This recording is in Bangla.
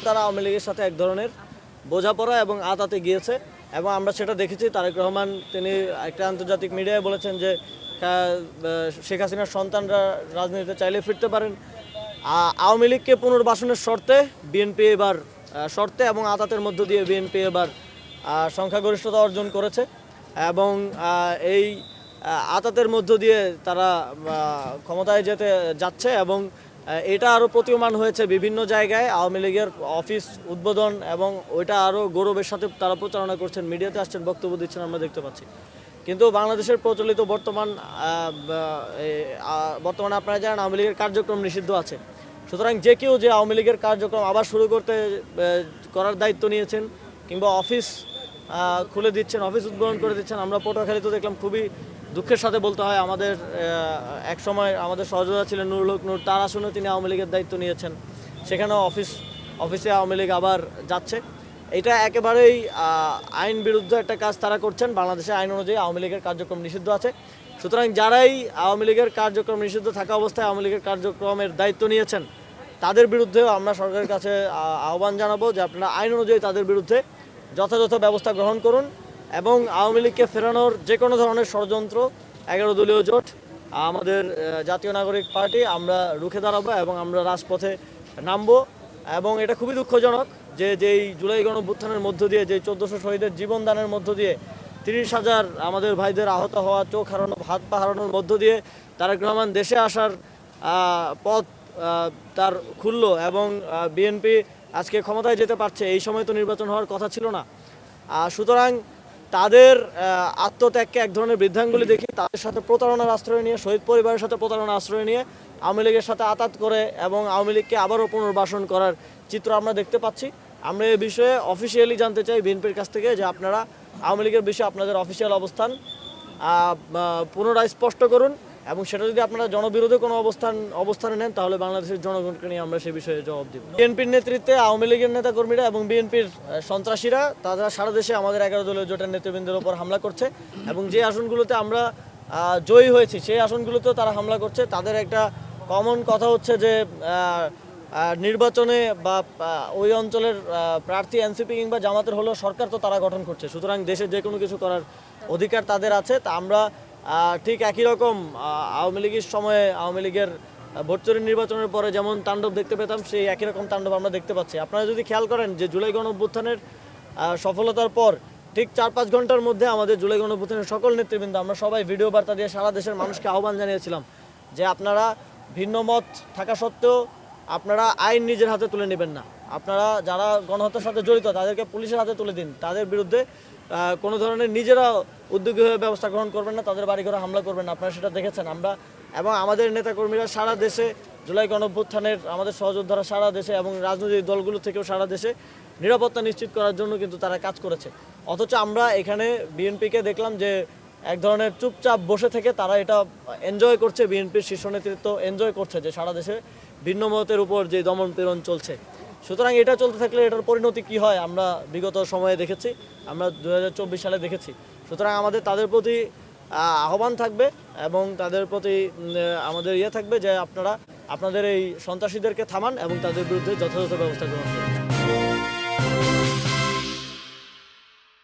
তারা আওয়ামী লীগের সাথে এক ধরনের বোঝাপড়া এবং আতাতে গিয়েছে এবং আমরা সেটা দেখেছি। তারেক রহমান তিনি একটা আন্তর্জাতিক মিডিয়ায় বলেছেন যে শেখ হাসিনার সন্তানরা রাজনীতিতে চাইলে ফিরতে পারেন। আওয়ামী লীগকে পুনর্বাসনের শর্তে বিএনপি এবার শর্তে এবং আতাতের মধ্য দিয়ে বিএনপি এবার সংখ্যাগরিষ্ঠতা অর্জন করেছে এবং এই আতাতের মধ্য দিয়ে তারা ক্ষমতায় যেতে যাচ্ছে এবং এটা আরও প্রতীয়মান হয়েছে বিভিন্ন জায়গায়। আওয়ামী লীগের অফিস উদ্বোধন এবং ওইটা আরও গৌরবের সাথে তারা প্রচারণা করছেন, মিডিয়াতে আসছেন, বক্তব্য দিচ্ছেন, আমরা দেখতে পাচ্ছি। কিন্তু বাংলাদেশের প্রচলিত বর্তমানে আপনারা জানেন আওয়ামী লীগের কার্যক্রম নিষিদ্ধ আছে। সুতরাং যে কেউ যে আওয়ামী লীগের কার্যক্রম আবার শুরু করার দায়িত্ব নিয়েছেন কিংবা অফিস খুলে দিচ্ছেন, অফিস উদ্বোধন করে দিচ্ছেন। আমরা পটুয়াখালীতে দেখলাম, খুবই দুঃখের সাথে বলতে হয়, আমাদের এক সময় আমাদের সহযোগিতা ছিলেন নুরুল হক নূর, তার আসনে তিনি আওয়ামী লীগের দায়িত্ব নিয়েছেন। সেখানেও অফিসে আওয়ামী লীগ আবার যাচ্ছে। এটা একেবারেই আইন বিরুদ্ধ একটা কাজ তারা করছেন। বাংলাদেশের আইন অনুযায়ী আওয়ামী লীগের কার্যক্রম নিষিদ্ধ আছে। সুতরাং যারাই আওয়ামী লীগের কার্যক্রম নিষিদ্ধ থাকা অবস্থায় আওয়ামী লীগের কার্যক্রমের দায়িত্ব নিয়েছেন, তাদের বিরুদ্ধেও আমরা সরকারের কাছে আহ্বান জানাবো যে আপনারা আইন অনুযায়ী তাদের বিরুদ্ধে যথাযথ ব্যবস্থা গ্রহণ করুন এবং আওয়ামী লীগকে ফেরানোর যে কোনো ধরনের ষড়যন্ত্র 11 দলীয় জোট, আমাদের জাতীয় নাগরিক পার্টি, আমরা রুখে দাঁড়াবো এবং আমরা রাজপথে নামবো। এবং এটা খুবই দুঃখজনক যে যেই জুলাই গণঅভ্যুত্থানের মধ্য দিয়ে, যে 1400 শহীদের জীবনদানের মধ্য দিয়ে 30,000 আমাদের ভাইদের আহত হওয়া, চোখ হারানো, হাত পা হারানোর মধ্য দিয়ে তারেক রহমান দেশে আসার পথ তার খুললো এবং বিএনপি আজকে ক্ষমতায় যেতে পারছে। এই সময় তো নির্বাচন হওয়ার কথা ছিল না। সুতরাং তাদের আত্মত্যাগকে এক ধরনের বৃদ্ধাঙ্গুলি দেখি, তাদের সাথে প্রতারণার আশ্রয় নিয়ে, শহীদ পরিবারের সাথে প্রতারণার আশ্রয় নিয়ে আওয়ামী লীগের সাথে আতাত করে এবং আওয়ামী লীগকে আবারও পুনর্বাসন করার চিত্র আমরা দেখতে পাচ্ছি। আমরা এই বিষয়ে অফিসিয়ালি জানতে চাই বিএনপির কাছ থেকে যে আপনারা আওয়ামী লীগের বিষয়ে আপনাদের অফিসিয়াল অবস্থান পুনরায় স্পষ্ট করুন এবং সেটা যদি আপনারা জনবিরোধী কোনো অবস্থানে নেন তাহলে বাংলাদেশের জনগণকে নিয়ে আমরা সে বিষয়ে জবাব দেব। বিএনপির নেতৃত্বে আওয়ামী লীগের নেতাকর্মীরা এবং বিএনপির সন্ত্রাসীরা তারা সারা দেশে আমাদের 11 দলীয় জোটের নেতৃবৃন্দের উপর হামলা করছে এবং যে আসনগুলোতে আমরা জয়ী হয়েছি সেই আসনগুলোতেও তারা হামলা করছে। তাদের একটা কমন কথা হচ্ছে যে নির্বাচনে বা ওই অঞ্চলের প্রার্থী এনসিপি কিংবা জামাতের হলেও সরকার তো তারা গঠন করছে, সুতরাং দেশে যে কোনো কিছু করার অধিকার তাদের আছে। তা আমরা ঠিক একই রকম আওয়ামী লীগের সময়ে, আওয়ামী লীগের ভোট চুরি নির্বাচনের পরে যেমন তাণ্ডব দেখতে পেতাম, সেই একই রকম তাণ্ডব আমরা দেখতে পাচ্ছি। আপনারা যদি খেয়াল করেন যে জুলাই গণঅভ্যুত্থানের সফলতার পর ঠিক 4-5 ঘন্টার মধ্যে আমাদের জুলাই গণঅভ্যুত্থানের সকল নেতৃবৃন্দ আমরা সবাই ভিডিও বার্তা দিয়ে সারা দেশের মানুষকে আহ্বান জানিয়েছিলাম যে আপনারা ভিন্ন মত থাকা সত্ত্বেও আপনারা আইন নিজের হাতে তুলে নেবেন না। আপনারা যারা গণহত্যার সাথে জড়িত তাদেরকে পুলিশের হাতে তুলে দিন, তাদের বিরুদ্ধে কোনো ধরনের নিজেরা উদ্যোগী হয়ে ব্যবস্থা গ্রহণ করবেন না, তাদের বাড়িঘরে হামলা করবেন না। আপনারা সেটা দেখেছেন। আমরা এবং আমাদের নেতাকর্মীরা সারা দেশে জুলাই গণঅভ্যুত্থানের আমাদের সহযোদ্ধারা সারা দেশে এবং রাজনৈতিক দলগুলো থেকেও সারা দেশে নিরাপত্তা নিশ্চিত করার জন্য কিন্তু তারা কাজ করেছে। অথচ আমরা এখানে বিএনপিকে দেখলাম যে এক ধরনের চুপচাপ বসে থেকে তারা এটা এনজয় করছে। বিএনপির শীর্ষ নেতৃত্ব এনজয় করছে যে সারা দেশে ভিন্ন মতের উপর যে দমন পীড়ন চলছে। সুতরাং এটা চলতে থাকলে এটার পরিণতি কি হয় আমরা বিগত সময়ে দেখেছি, আমরা 2024 সালে দেখেছি। সুতরাং আমাদের তাদের প্রতি আহ্বান থাকবে এবং তাদের প্রতি আমাদের থাকবে যে আপনারা আপনাদের এই সন্ত্রাসীদেরকে থামান এবং তাদের বিরুদ্ধে যথাযথ ব্যবস্থা গ্রহণ করুন।